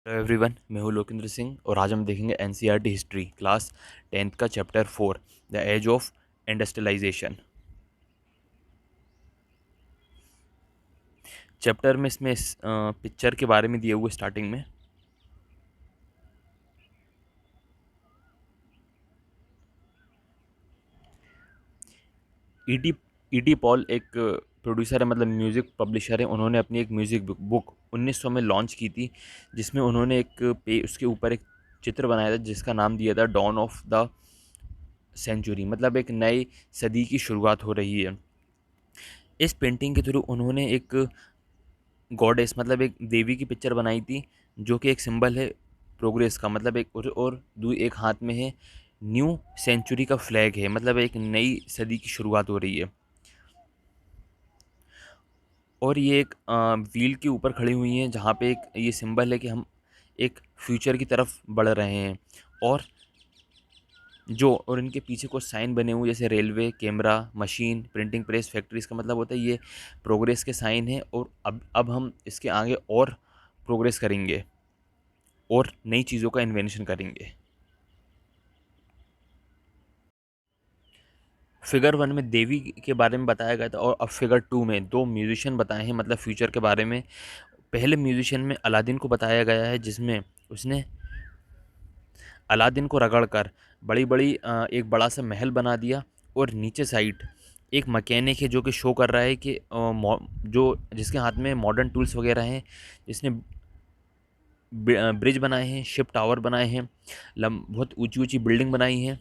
Hello everyone, मैं हूँ लोकेंद्र सिंह और आज हम देखेंगे एनसीईआरटी हिस्ट्री क्लास 10th का chapter 4 the age of industrialisation. Chapter में इसमें पिक्चर के बारे में दिए हुए स्टार्टिंग में। ईटी ईटी पॉल एक प्रोड्यूसर है, मतलब म्यूज़िक पब्लिशर है। उन्होंने अपनी एक म्यूज़िक बुक 1900 में लॉन्च की थी, जिसमें उन्होंने एक पे उसके ऊपर एक चित्र बनाया था जिसका नाम दिया था डॉन ऑफ द सेंचुरी, मतलब एक नई सदी की शुरुआत हो रही है। इस पेंटिंग के थ्रू उन्होंने एक गॉडेस, मतलब एक देवी की पिक्चर बनाई थी, जो कि एक सिंबल है प्रोग्रेस का, मतलब एक और एक हाथ में है न्यू सेंचुरी का फ्लैग है, मतलब एक नई सदी की शुरुआत हो रही है। और ये एक व्हील के ऊपर खड़ी हुई हैं, जहाँ पे एक ये सिंबल है कि हम एक फ्यूचर की तरफ बढ़ रहे हैं। और इनके पीछे कुछ साइन बने हुए जैसे railway, camera, machine, printing press, factory. इसका मतलब होता है ये प्रोग्रेस के साइन है, और अब हम इसके आगे और प्रोग्रेस करेंगे और नई चीज़ों का इन्वेंशन करेंगे। फिगर 1 में देवी के बारे में बताया गया था, और अब फिगर 2 में दो म्यूजिशियन बताए हैं, मतलब फ्यूचर के बारे में। पहले म्यूजिशियन में अलादीन को बताया गया है, जिसमें उसने अलादीन को रगड़कर बड़ी बड़ी एक बड़ा सा महल बना दिया। और नीचे साइड एक मैकेनिक है जो कि शो कर रहा है कि जो जिसके हाथ में मॉडर्न टूल्स वगैरह हैं, जिसने ब्रिज बनाए हैं, शिप टावर बनाए हैं, बहुत ऊंची ऊंची बिल्डिंग बनाई हैं।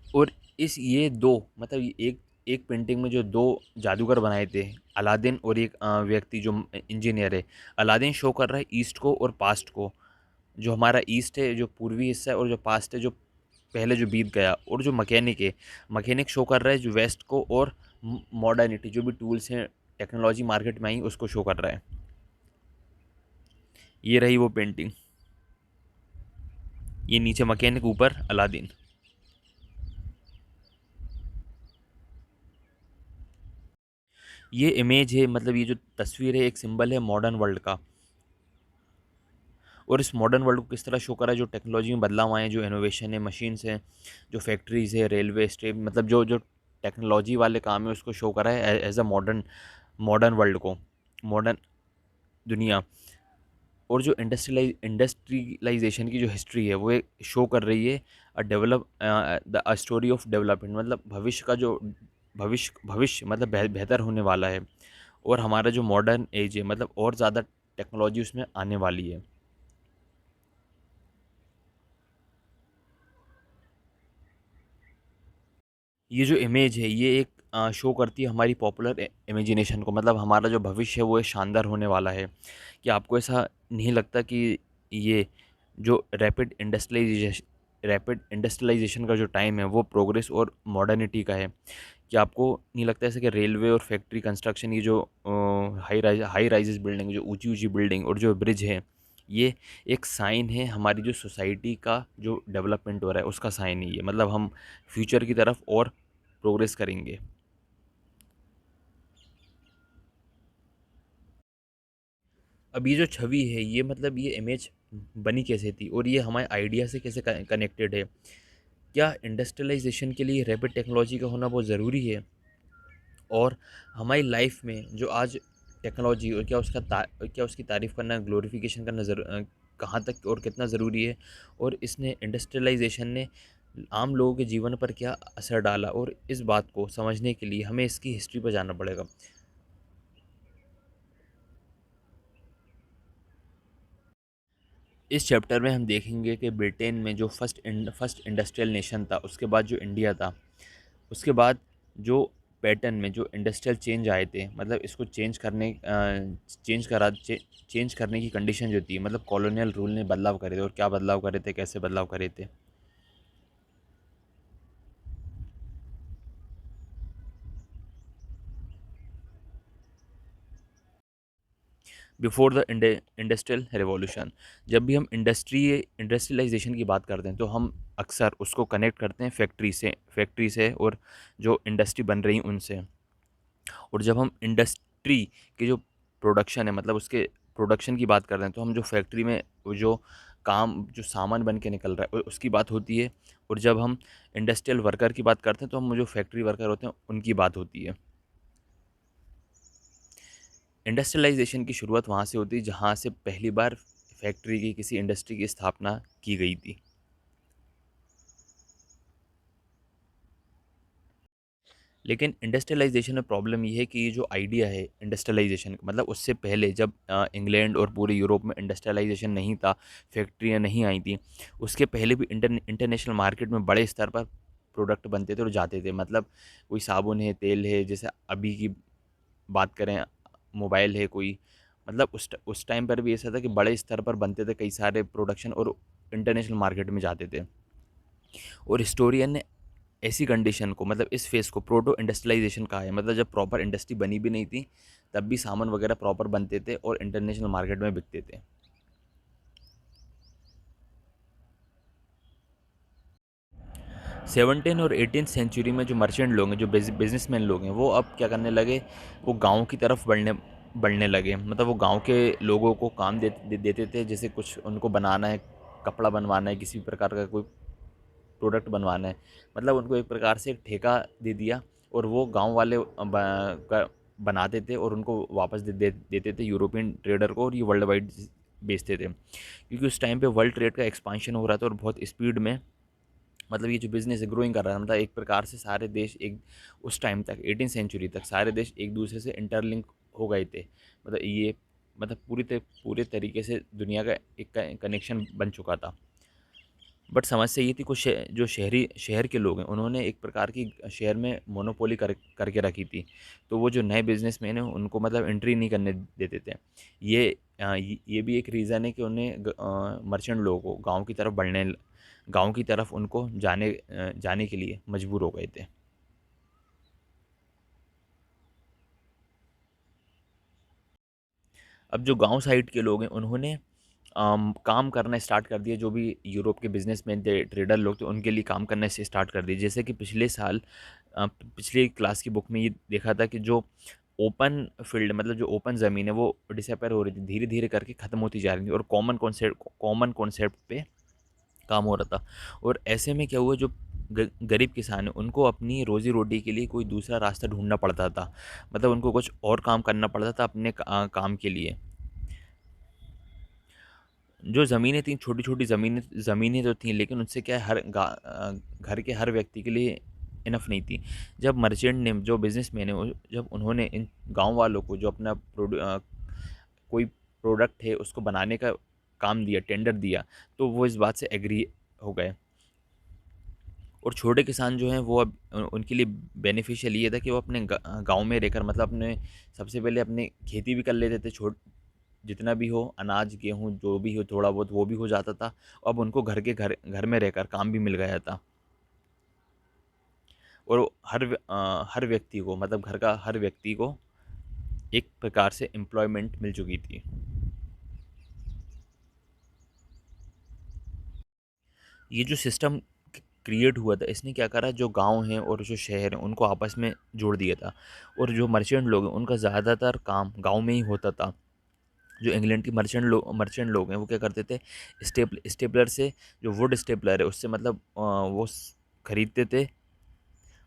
और इस ये दो, मतलब ये एक पेंटिंग में जो दो जादूगर बनाए थे, अलादीन और एक व्यक्ति जो इंजीनियर है। अलादीन शो कर रहा है ईस्ट को और पास्ट को, जो हमारा ईस्ट है, जो पूर्वी हिस्सा है, और जो पास्ट है, जो पहले जो बीत गया। और जो मैकेनिक है, मैकेनिक शो कर रहा है जो वेस्ट को, और मॉडर्निटी, जो भी टूल्स हैं, टेक्नोलॉजी मार्केट में आई, उसको शो कर रहा है। ये रही वो पेंटिंग, ये नीचे मैकेनिक, ऊपर अलादीन। ये इमेज है, मतलब ये जो तस्वीर है, एक सिंबल है मॉडर्न वर्ल्ड का। और इस मॉडर्न वर्ल्ड को किस तरह शो करा है, जो टेक्नोलॉजी में बदलाव आए हैं, जो इनोवेशन है, मशीन्स हैं, जो फैक्ट्रीज है, रेलवे स्टेट, मतलब जो जो टेक्नोलॉजी वाले काम है, उसको शो करा है as a modern modern world को, मॉडर्न दुनिया। और जो इंडस्ट्रियलाइजेशन की जो हिस्ट्री है, वो एक शो कर रही है द स्टोरी ऑफ डेवलपमेंट, मतलब भविष्य का जो भविष्य मतलब बेहतर होने वाला है। और हमारा जो मॉडर्न एज है, मतलब और ज़्यादा टेक्नोलॉजी उसमें आने वाली है। ये जो इमेज है, ये एक शो करती है हमारी पॉपुलर इमेजिनेशन को, मतलब हमारा जो भविष्य है वो शानदार होने वाला है। कि आपको ऐसा नहीं लगता कि ये जो रैपिड इंडस्ट्रियलाइजेशन का जो टाइम है, वो प्रोग्रेस और मॉडर्निटी का है? कि आपको नहीं लगता ऐसे कि रेलवे और फैक्ट्री कंस्ट्रक्शन, ये जो हाई राइजेस बिल्डिंग, जो ऊंची ऊंची बिल्डिंग और जो ब्रिज है, ये एक साइन है हमारी जो सोसाइटी का जो डेवलपमेंट हो रहा है, उसका साइन ही है। मतलब हम फ्यूचर की तरफ और प्रोग्रेस करेंगे। अब ये जो छवि है, ये मतलब ये इमेज बनी कैसे थी, और ये हमारे आइडिया से कैसे कनेक्टेड है? क्या इंडस्ट्रियलाइजेशन के लिए रैपिड टेक्नोलॉजी का होना बहुत ज़रूरी है? और हमारी लाइफ में जो आज टेक्नोलॉजी, और क्या उसकी तारीफ़ करना, ग्लोरिफिकेशन करना कहाँ तक और कितना ज़रूरी है? और इसने इंडस्ट्रियलाइजेशन ने आम लोगों के जीवन पर क्या असर डाला, और इस बात को समझने के लिए हमें इसकी हिस्ट्री पर जाना पड़ेगा। इस चैप्टर में हम देखेंगे कि ब्रिटेन में जो फर्स्ट इंडस्ट्रियल नेशन था, उसके बाद जो इंडिया था, उसके बाद जो पैटर्न में जो इंडस्ट्रियल चेंज आए थे, मतलब इसको चेंज करने की कंडीशन जो थी, मतलब कॉलोनियल रूल ने बदलाव करे थे, और क्या बदलाव करे थे, कैसे बदलाव करे थे। बिफोर द इंडस्ट्रियल रेवोल्यूशन, जब भी हम इंडस्ट्रियलाइजेशन की बात करते हैं, तो हम अक्सर उसको कनेक्ट करते हैं फैक्ट्री से और जो इंडस्ट्री बन रही उनसे। और जब हम इंडस्ट्री की जो प्रोडक्शन है, मतलब उसके प्रोडक्शन की बात कर रहे हैं तो हम जो फैक्ट्री में वो जो काम जो सामान बन के निकल रहा है उसकी बात होती है। और जब हम इंडस्ट्रियल वर्कर की बात करते हैं तो हम जो फैक्ट्री वर्कर होते हैं उनकी बात होती है। इंडस्ट्रियलाइजेशन की शुरुआत वहाँ से होती है जहाँ से पहली बार फैक्ट्री की किसी इंडस्ट्री की स्थापना की गई थी। लेकिन इंडस्ट्रियलाइजेशन में प्रॉब्लम ये है कि ये जो आइडिया है इंडस्ट्रियलाइजेशन का, मतलब उससे पहले जब इंग्लैंड और पूरे यूरोप में इंडस्ट्रियलाइजेशन नहीं था, फैक्ट्रियाँ नहीं आई थी, उसके पहले भी इंटरनेशनल मार्केट में बड़े स्तर पर प्रोडक्ट बनते थे और जाते थे। मतलब कोई साबुन है, तेल है, जैसे अभी की बात करें मोबाइल है कोई, मतलब उस टाइम पर भी ऐसा था कि बड़े स्तर पर बनते थे कई सारे प्रोडक्शन और इंटरनेशनल मार्केट में जाते थे। और हिस्टोरियन ने ऐसी कंडीशन को, मतलब इस फेज़ को प्रोटो इंडस्ट्रियलाइजेशन कहा है। मतलब जब प्रॉपर इंडस्ट्री बनी भी नहीं थी तब भी सामान वगैरह प्रॉपर बनते थे और इंटरनेशनल मार्केट में बिकते थे। 17 और 18 सेंचुरी में जो मर्चेंट लोग हैं, जो बिजनेसमैन लोग हैं, वो अब क्या करने लगे, वो गाँव की तरफ बढ़ने लगे। मतलब वो गाँव के लोगों को काम देते थे, जैसे कुछ उनको बनाना है, कपड़ा बनवाना है, किसी प्रकार का कोई प्रोडक्ट बनवाना है। मतलब उनको एक प्रकार से एक ठेका दे दिया और वो गांव वाले बनाते थे और उनको वापस देते थे यूरोपियन ट्रेडर को, और ये वर्ल्ड वाइड बेचते थे। क्योंकि उस टाइम पे वर्ल्ड ट्रेड का एक्सपांशन हो रहा था और बहुत स्पीड में, मतलब ये जो बिज़नेस है ग्रोइंग कर रहा था। मतलब एक प्रकार से सारे देश एक उस टाइम तक 18 सेंचुरी तक सारे देश एक दूसरे से इंटरलिंक हो गए थे। मतलब ये, मतलब पूरे तरीके से दुनिया का एक कनेक्शन बन चुका था। बट समस्या ये थी, कुछ जो शहर के लोग हैं उन्होंने एक प्रकार की शहर में मोनोपोली करके रखी थी। तो वो जो नए बिजनेसमैन हैं उनको मतलब एंट्री नहीं करने देते थे। ये भी एक रीज़न है कि उन्हें मर्चेंट लोगों को गांव की तरफ उनको जाने के लिए मजबूर हो गए थे। अब जो गांव साइड के लोग हैं उन्होंने काम करना स्टार्ट कर दिया। जो भी यूरोप के बिजनेसमैन थे, ट्रेडर लोग थे, उनके लिए काम करना से स्टार्ट कर दिए। जैसे कि पिछले साल पिछली क्लास की बुक में ये देखा था कि जो ओपन फील्ड, मतलब जो ओपन ज़मीन है, वो डिसअपेयर हो रही थी, धीरे धीरे करके ख़त्म होती जा रही थी, और कॉमन कॉन्सेप्ट पे काम हो रहा था। और ऐसे में क्या हुआ, जो गरीब किसान है उनको अपनी रोजी रोटी के लिए कोई दूसरा रास्ता ढूंढना पड़ता था। मतलब उनको कुछ और काम करना पड़ता था अपने काम के लिए। जो ज़मीनें थीं, छोटी-छोटी ज़मीनें तो थीं, लेकिन उससे क्या है, घर के हर व्यक्ति के लिए इनफ नहीं थी। जब मर्चेंट ने, जो बिज़नेसमैन है, जब उन्होंने इन गाँव वालों को जो अपना कोई प्रोडक्ट है उसको बनाने का काम दिया, टेंडर दिया, तो वो इस बात से एग्री हो गए। और छोटे किसान जो हैं वो अब उनके लिए बेनिफिशियल ये था कि वो अपने गाँव में रहकर, मतलब अपने सबसे पहले अपनी खेती भी कर लेते थे, छोट जितना भी हो अनाज गेहूँ जो भी हो थोड़ा बहुत वो भी हो जाता था। अब उनको घर में रहकर काम भी मिल गया था। और वो हर व्यक्ति को, मतलब घर का हर व्यक्ति को एक प्रकार से एम्प्लॉयमेंट मिल चुकी थी। ये जो सिस्टम क्रिएट हुआ था, इसने क्या करा, जो गांव हैं और जो शहर हैं उनको आपस में जोड़ दिया था। और जो मर्चेंट लोग हैं उनका ज़्यादातर काम गांव में ही होता था। जो इंग्लैंड के मर्चेंट लोग हैं वो क्या करते थे, स्टेपलर से, जो वुड स्टेपलर है उससे, मतलब खरीदते थे।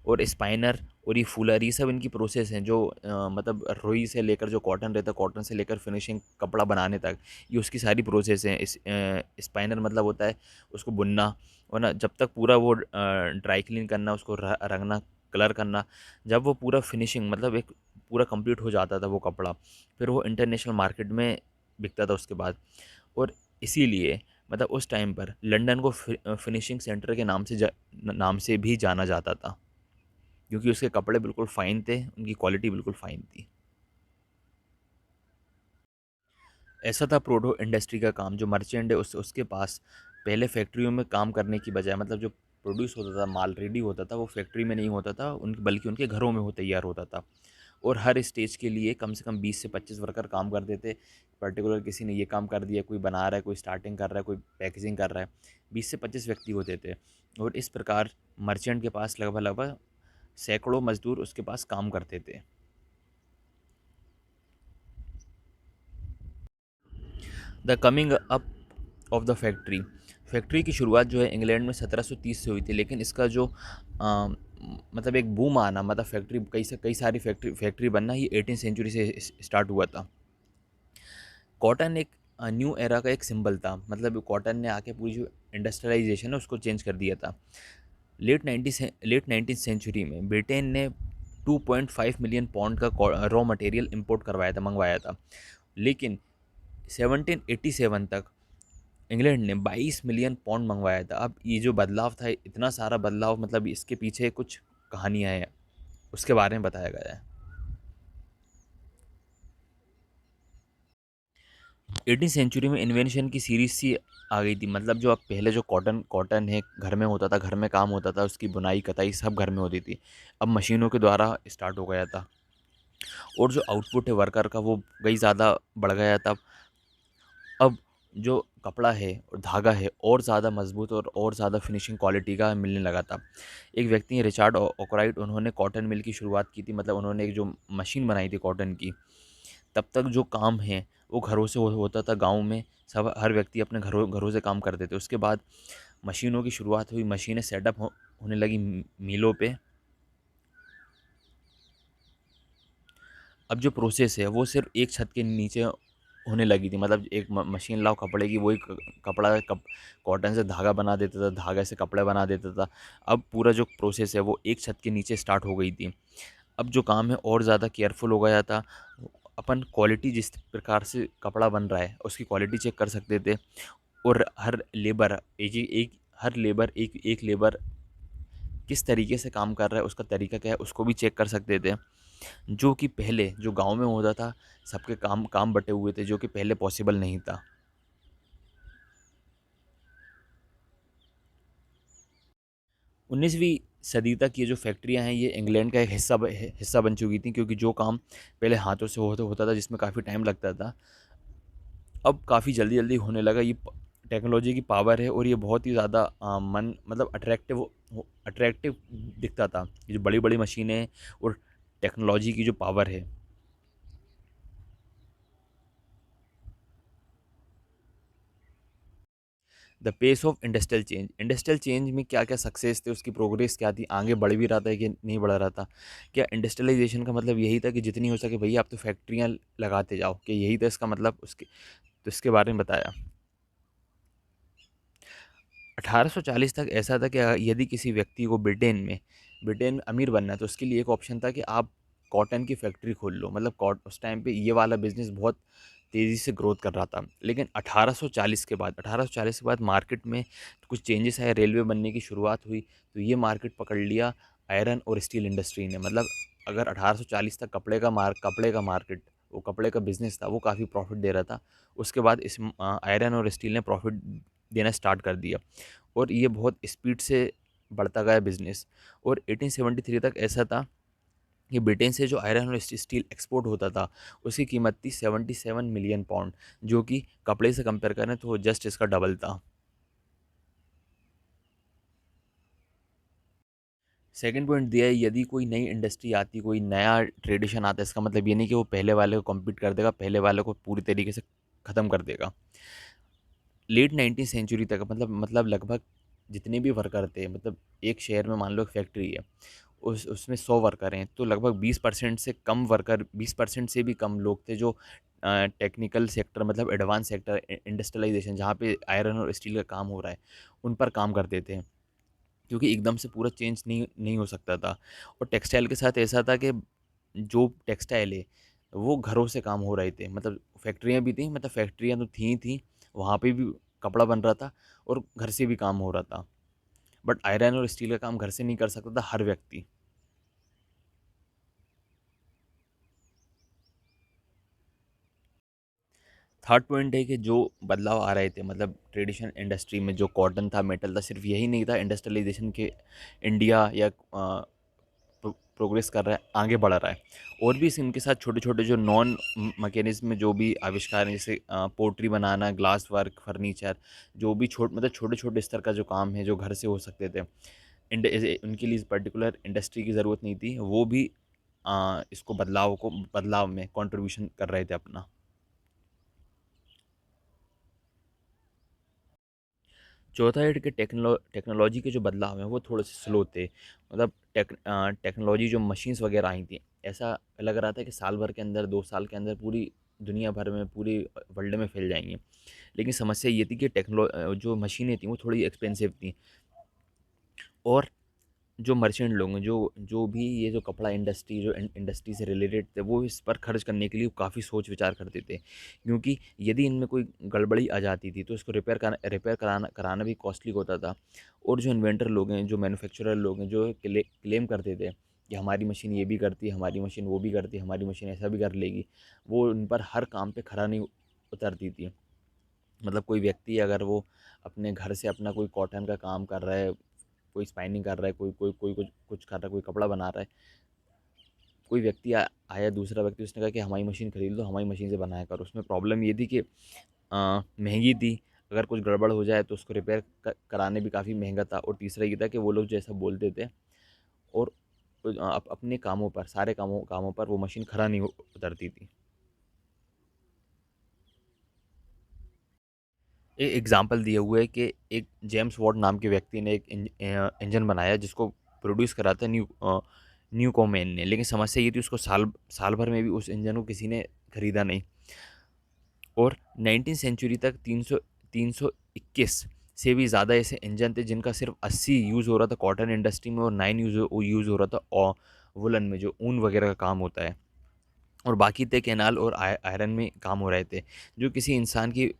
और स्पाइनर और ये फूलर, ये सब इनकी प्रोसेस हैं, जो मतलब रुई से लेकर जो कॉटन रहता है, कॉटन से लेकर फिनिशिंग कपड़ा बनाने तक, ये उसकी सारी प्रोसेस हैं। स्पाइनर मतलब होता है उसको बुनना, और ना जब तक पूरा वो ड्राई क्लीन करना, उसको रंगना, कलर करना, जब वो पूरा फिनिशिंग, मतलब एक पूरा कंप्लीट हो जाता था वो कपड़ा, फिर वो इंटरनेशनल मार्केट में बिकता था उसके बाद। और इसीलिए मतलब उस टाइम पर लंदन को फिनिशिंग सेंटर के नाम से भी जाना जाता था, क्योंकि उसके कपड़े बिल्कुल फ़ाइन थे, उनकी क्वालिटी बिल्कुल फ़ाइन थी। ऐसा था प्रोडो इंडस्ट्री का काम। जो मर्चेंट है उसके पास पहले फैक्ट्रियों में काम करने की बजाय, मतलब जो प्रोड्यूस होता था, माल रेडी होता था, वो फैक्ट्री में नहीं होता था बल्कि उनके घरों में वो तैयार होता था। और हर स्टेज के लिए कम से कम 20 से 25 वर्कर काम करते थे। पर्टिकुलर किसी ने ये काम कर दिया, कोई बना रहा है, कोई स्टार्टिंग कर रहा है, कोई पैकेजिंग कर रहा है, 20 से 25 व्यक्ति होते थे। और इस प्रकार मर्चेंट के पास लगभग लगभग सैकड़ों मजदूर उसके पास काम करते थे। The coming up of the factory. Factory की शुरुआत जो है इंग्लैंड में 1730 से हुई थी, लेकिन इसका जो मतलब एक बूम आना, मतलब फैक्ट्री कई सारी फैक्ट्री बनना, ये 18th सेंचुरी से स्टार्ट हुआ था। कॉटन एक न्यू एरा का एक सिंबल था, मतलब कॉटन ने आके पूरी जो इंडस्ट्रियलाइजेशन है उसको चेंज कर दिया था। लेट 19th सेंचुरी में ब्रिटेन ने 2.5 मिलियन पाउंड का रॉ मटेरियल इंपोर्ट करवाया था, मंगवाया था। लेकिन 1787 तक इंग्लैंड ने 22 मिलियन पाउंड मंगवाया था। अब ये जो बदलाव था, इतना सारा बदलाव, मतलब इसके पीछे कुछ कहानियाँ हैं, उसके बारे में बताया गया है। 18th सेंचुरी में इन्वेंशन की सीरीज सी आ गई थी, मतलब जो अब पहले जो कॉटन कॉटन है घर में होता था, घर में काम होता था, उसकी बुनाई कताई सब घर में होती थी, अब मशीनों के द्वारा स्टार्ट हो गया था। और जो आउटपुट है वर्कर का वो कई ज़्यादा बढ़ गया था। अब जो कपड़ा है और धागा है और ज़्यादा मजबूत और ज़्यादा फिनिशिंग क्वालिटी का मिलने लगा था। एक व्यक्ति हैं रिचार्ड ओकराइट, उन्होंने कॉटन मिल की शुरुआत की थी, मतलब उन्होंने एक जो मशीन बनाई थी कॉटन की। तब तक जो काम है वो घरों से होता था, गाँव में सब हर व्यक्ति अपने घरों घरों से काम करते थे। उसके बाद मशीनों की शुरुआत हुई, मशीनें सेटअप होने लगी मिलों पे। अब जो प्रोसेस है वो सिर्फ एक छत के नीचे होने लगी थी, मतलब एक मशीन लाओ कपड़े की, वही कपड़ा कॉटन से धागा बना देता था, धागा से कपड़े बना देता था। अब पूरा जो प्रोसेस है वो एक छत के नीचे स्टार्ट हो गई थी। अब जो काम है और ज़्यादा केयरफुल हो गया था। अपन क्वालिटी जिस प्रकार से कपड़ा बन रहा है उसकी क्वालिटी चेक कर सकते थे। और हर लेबर एक हर लेबर एक लेबर किस तरीके से काम कर रहा है, उसका तरीका क्या है, उसको भी चेक कर सकते थे। जो कि पहले जो गाँव में होता था, सबके काम काम बँटे हुए थे, जो कि पहले पॉसिबल नहीं था। 19वीं सदी तक ये जो फैक्ट्रियाँ हैं, ये इंग्लैंड का एक हिस्सा बन चुकी थी, क्योंकि जो काम पहले हाथों से होता था, जिसमें काफ़ी टाइम लगता था, अब काफ़ी जल्दी-जल्दी होने लगा। ये प टेक्नोलॉजी की पावर है, और ये बहुत ही ज़्यादा मन मतलब अट्रैक्टिव दिखता था। ये जो बड़ी-बड़ी मशीनें हैं और टेक्नोलॉजी की जो पावर है। The pace of industrial change में क्या क्या सक्सेस थे, उसकी प्रोग्रेस क्या थी, आगे बढ़ भी रहा था कि नहीं बढ़ रहा था। क्या इंडस्ट्रियलाइजेशन का मतलब यही था कि जितनी हो सके भैया आप तो फैक्ट्रियाँ लगाते जाओ, कि यही था इसका मतलब, उसके तो इसके बारे में बताया। 1840 तक ऐसा था कि यदि किसी व्यक्ति को ब्रिटेन अमीर बनना है, तो उसके लिए एक ऑप्शन था कि आप कॉटन की फैक्ट्री खोल लो। मतलब कॉट उस टाइम पे ये वाला बिजनेस बहुत तेज़ी से ग्रोथ कर रहा था। लेकिन 1840 के बाद मार्केट में कुछ चेंजेस आए, रेलवे बनने की शुरुआत हुई, तो ये मार्केट पकड़ लिया आयरन और स्टील इंडस्ट्री ने। मतलब अगर 1840 तक कपड़े का मार्केट, वो कपड़े का बिजनेस था, वो काफ़ी प्रॉफिट दे रहा था। उसके बाद इस आयरन और स्टील ने प्रॉफिट देना स्टार्ट कर दिया, और ये बहुत स्पीड से बढ़ता गया बिजनेस। और 1873 तक ऐसा था कि ब्रिटेन से जो आयरन और स्टील एक्सपोर्ट होता था, उसकी कीमत थी 77 मिलियन पाउंड, जो कि कपड़े से कंपेयर करें तो जस्ट इसका डबल था। सेकंड पॉइंट दिया है, यदि कोई नई इंडस्ट्री आती, कोई नया ट्रेडिशन आता है, इसका मतलब ये नहीं कि वो पहले वाले को कम्पीट कर देगा, पहले वाले को पूरी तरीके से ख़त्म कर देगा। लेट 19th सेंचुरी तक, मतलब लगभग जितने भी वर्कर थे, मतलब एक शहर में मान लो एक फैक्ट्री है, उसमें 100 वर्कर हैं, तो लगभग 20% से भी कम लोग थे जो टेक्निकल सेक्टर, मतलब एडवांस सेक्टर, इंडस्ट्रियलाइजेशन, जहाँ पे आयरन और स्टील का काम हो रहा है, उन पर काम करते थे। क्योंकि एकदम से पूरा चेंज नहीं हो सकता था। और टेक्सटाइल के साथ ऐसा था कि जो टेक्सटाइल है वो घरों से काम हो रहे थे, मतलब फैक्ट्रियाँ भी थी, मतलब फैक्ट्रियाँ तो थी वहाँ पे भी कपड़ा बन रहा था, और घर से भी काम हो रहा था। बट आयरन और स्टील का काम घर से नहीं कर सकता था हर व्यक्ति। थर्ड पॉइंट है कि जो बदलाव आ रहे थे, मतलब ट्रेडिशनल इंडस्ट्री में जो कॉटन था, मेटल था, सिर्फ यही नहीं था इंडस्ट्रियलाइजेशन के इंडिया या प्रोग्रेस कर रहा है, आगे बढ़ रहा है। और भी इनके साथ छोटे छोटे जो नॉन मैकेनिज्म में जो भी आविष्कार हैं, जैसे पोट्री बनाना, ग्लास वर्क, फर्नीचर, जो भी मतलब छोटे छोटे स्तर का जो काम है जो घर से हो सकते थे, उनके लिए पर्टिकुलर इंडस्ट्री की ज़रूरत नहीं थी, वो भी इसको बदलाव में कंट्रीब्यूशन कर रहे थे अपना। चौथा है कि टेक्नोलॉजी के जो बदलाव हैं वो थोड़े से स्लो थे। मतलब टेक्नोलॉजी जो मशीन्स वगैरह आई थी, ऐसा लग रहा था कि साल भर के अंदर, 2 साल के अंदर पूरी दुनिया भर में, पूरी वर्ल्ड में फैल जाएंगी। लेकिन समस्या ये थी कि जो मशीनें थी वो थोड़ी एक्सपेंसिव थी। और जो मर्चेंट लोग हैं, जो जो भी ये जो कपड़ा इंडस्ट्री, जो इंडस्ट्री से रिलेटेड थे, वो इस पर खर्च करने के लिए काफ़ी सोच विचार करते थे, क्योंकि यदि इनमें कोई गड़बड़ी आ जाती थी तो इसको रिपेयर कराना कराना भी कॉस्टली होता था। और जो इन्वेंटर लोग हैं, जो मैन्युफैक्चरर लोग हैं, जो क्लेम करते थे कि हमारी मशीन ये भी करती है, हमारी मशीन वो भी करती है, हमारी मशीन ऐसा भी कर लेगी, वो उन पर हर काम पे खरा नहीं उतरती थी। मतलब कोई व्यक्ति अगर वो अपने घर से अपना कोई कॉटन का काम कर रहा है, कोई स्पाइनिंग कर रहा है, कोई कुछ कुछ कर रहा है, कोई कपड़ा बना रहा है, कोई व्यक्ति आया, दूसरा व्यक्ति, उसने कहा कि हमारी मशीन खरीद लो, हमारी मशीन से बनाया करो। उसमें प्रॉब्लम ये थी कि महंगी थी, अगर कुछ गड़बड़ हो जाए तो उसको रिपेयर कराने भी काफ़ी महंगा था। और तीसरा ये था कि वो लोग जैसा बोलते थे, और अपने कामों पर, सारे कामों कामों पर वो मशीन खरा नहीं उतरती थी। एक एग्जाम्पल दिए हुए है कि एक जेम्स वॉट नाम के व्यक्ति ने एक इंजन बनाया जिसको प्रोड्यूस करा था न्यू कॉमेन ने। लेकिन समस्या ये थी, उसको साल साल भर में भी उस इंजन को किसी ने खरीदा नहीं। और 19 सेंचुरी तक 321 से भी ज़्यादा ऐसे इंजन थे जिनका सिर्फ 80 यूज़ हो रहा था कॉटन इंडस्ट्री में, और 9 यूज़ हो रहा था वुलन में, जो ऊन वगैरह का काम होता है। और बाकी थे कैनाल और आयरन में काम हो रहे थे, जो किसी इंसान की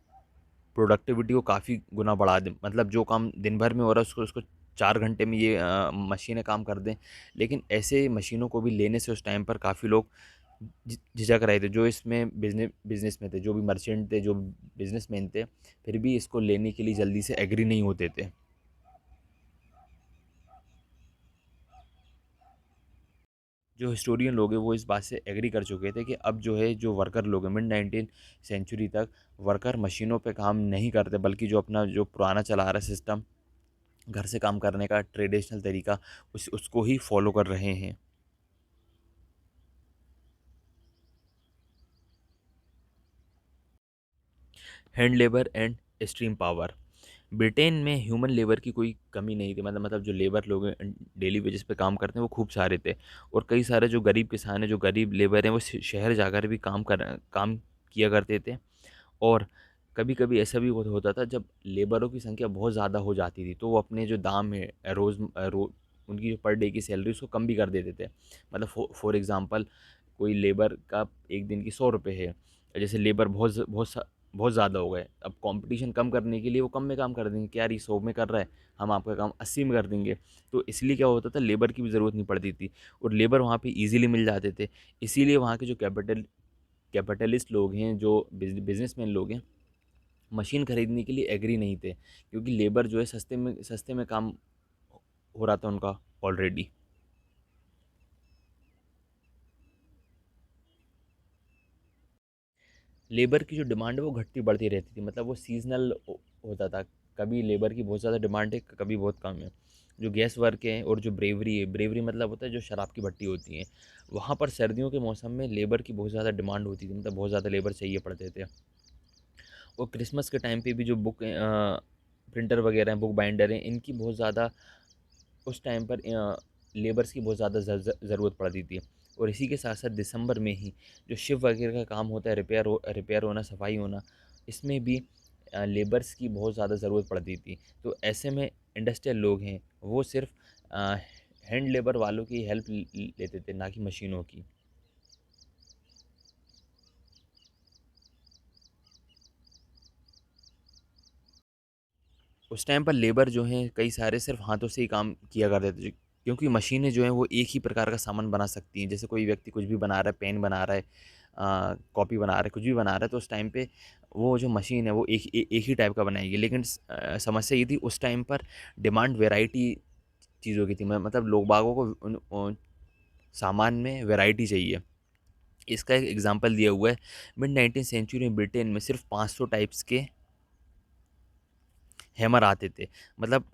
प्रोडक्टिविटी को काफ़ी गुना बढ़ा दें। मतलब जो काम दिन भर में हो रहा है उसको उसको 4 घंटे में ये मशीनें काम कर दें। लेकिन ऐसे मशीनों को भी लेने से उस टाइम पर काफ़ी लोग झिझक रहे थे, जो इसमें बिजनेस में थे, जो भी मर्चेंट थे, जो बिजनेसमैन थे, फिर भी इसको लेने के लिए जल्दी से एग्री नहीं होते थे। जो हिस्टोरियन लोग हैं वो इस बात से एग्री कर चुके थे कि अब जो है, जो वर्कर लोग हैं, मिड 19 सेंचुरी तक वर्कर मशीनों पे काम नहीं करते, बल्कि जो अपना जो पुराना चला आ रहा सिस्टम, घर से काम करने का ट्रेडिशनल तरीका, उसको ही फॉलो कर रहे हैं। Hand labour and stream power. Britain में ह्यूमन लेबर की कोई कमी नहीं थी। मतलब जो लेबर लोग हैं, डेली वेजेस पे काम करते हैं, वो खूब सारे थे। और कई सारे जो गरीब किसान हैं, जो गरीब लेबर हैं, वो शहर जाकर भी काम किया करते थे। और कभी-कभी ऐसा भी होता था, जब लेबरों की संख्या बहुत ज़्यादा हो जाती थी, तो वो अपने जो दाम है, उनकी जो पर डे की सैलरी, उसको कम भी कर देते थे। मतलब फॉर एग्ज़ाम्पल, कोई लेबर का एक दिन की 100 रुपए है। जैसे लेबर बहुत ज़्यादा हो गए, अब कंपटीशन कम करने के लिए वो कम में काम कर देंगे कि यार ये 100 में कर रहा है, हम आपका काम 80 में कर देंगे। तो इसलिए क्या होता था, लेबर की भी ज़रूरत नहीं पड़ती थी, और लेबर वहाँ पे ईज़िली मिल जाते थे। इसीलिए वहाँ के जो कैपिटलिस्ट लोग हैं, जो बिजनेसमैन लोग हैं, मशीन खरीदने के लिए एग्री नहीं थे, क्योंकि लेबर जो है सस्ते में काम हो रहा था उनका ऑलरेडी। लेबर की जो डिमांड है वो घटती बढ़ती रहती थी। मतलब वो सीजनल होता था, कभी लेबर की बहुत ज़्यादा डिमांड है, कभी बहुत कम है। जो गैस वर्क है और जो ब्रेवरी है, ब्रेवरी मतलब होता है जो शराब की भट्टी होती है, वहाँ पर सर्दियों के मौसम में लेबर की बहुत ज़्यादा डिमांड होती थी। मतलब बहुत ज़्यादा लेबर चाहिए पड़ते थे। और क्रिसमस के टाइम पे भी जो बुक प्रिंटर वगैरह हैं, बुक बाइंडर हैं, इनकी बहुत ज़्यादा उस टाइम पर लेबर्स की बहुत ज़्यादा ज़रूरत पड़ती थी। और इसी के साथ साथ दिसंबर में ही जो शिप वगैरह का काम होता है, रिपेयर होना, सफाई होना, इसमें भी लेबर्स की बहुत ज़्यादा ज़रूरत पड़ती थी। तो ऐसे में इंडस्ट्रियल लोग हैं, वो सिर्फ हैंड लेबर वालों की हेल्प लेते थे, ना कि मशीनों की। उस टाइम पर लेबर जो हैं कई सारे सिर्फ हाथों से ही काम किया करते थे, क्योंकि मशीनें जो हैं वो एक ही प्रकार का सामान बना सकती हैं। जैसे कोई व्यक्ति कुछ भी बना रहा है, पेन बना रहा है, कॉपी बना रहा है, कुछ भी बना रहा है, तो उस टाइम पे वो जो मशीन है वो एक ही टाइप का बनाएगी। लेकिन समस्या ये थी, उस टाइम पर डिमांड वेराइटी चीज़ों की थी। मतलब लोग बागों को सामान में वेराइटी चाहिए। इसका एक एग्जांपल दिया हुआ है, मिड 19 सेंचुरी में ब्रिटेन में सिर्फ 500 टाइप्स के हैमर आते थे। मतलब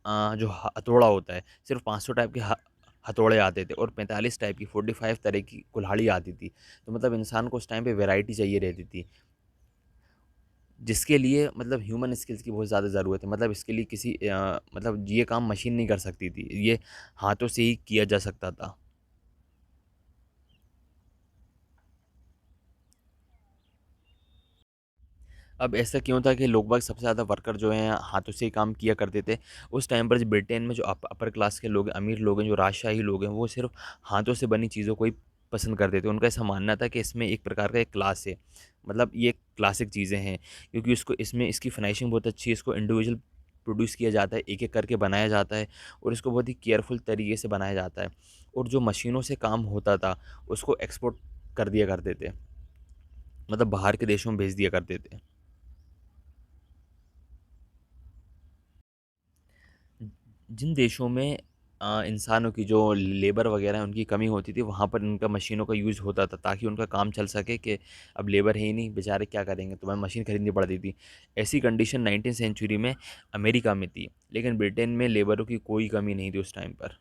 जो हथौड़ा होता है, सिर्फ 500 टाइप के हथौड़े आते थे, और 45 टाइप की, 45 तरह की कुल्हाड़ी आती थी। तो मतलब इंसान को उस टाइम पे वैरायटी चाहिए रहती थी। जिसके लिए मतलब ह्यूमन स्किल्स की बहुत ज़्यादा ज़रूरत है। मतलब इसके लिए किसी मतलब ये काम मशीन नहीं कर सकती थी, ये हाथों से ही किया जा सकता था। अब ऐसा क्यों था कि लोग बाग सबसे ज़्यादा वर्कर जो हैं हाथों से ही काम किया करते थे। उस टाइम पर जो ब्रिटेन में जो अपर क्लास के लोग, अमीर लोग हैं, जो राजशाही लोग हैं, वो सिर्फ़ हाथों से बनी चीज़ों को ही पसंद करते थे। उनका ऐसा मानना था कि इसमें एक प्रकार का एक क्लास है। मतलब ये क्लासिक चीज़ें हैं, क्योंकि उसको इसमें इसकी फिनिशिंग बहुत अच्छी है, इसको इंडिविजुअल प्रोड्यूस किया जाता है, एक-एक करके बनाया जाता है और इसको बहुत ही केयरफुल तरीके से बनाया जाता है। और जो मशीनों से काम होता था, उसको एक्सपोर्ट कर दिया करते थे। मतलब बाहर के देशों में भेज दिया करते थे। जिन देशों में इंसानों की जो लेबर वगैरह है उनकी कमी होती थी, वहाँ पर उनका मशीनों का यूज़ होता था ताकि उनका काम चल सके कि अब लेबर है ही नहीं, बेचारे क्या करेंगे, तो वह मशीन खरीदनी पड़ती थी। ऐसी कंडीशन 19th सेंचुरी में अमेरिका में थी, लेकिन ब्रिटेन में लेबरों की कोई कमी नहीं थी उस टाइम पर।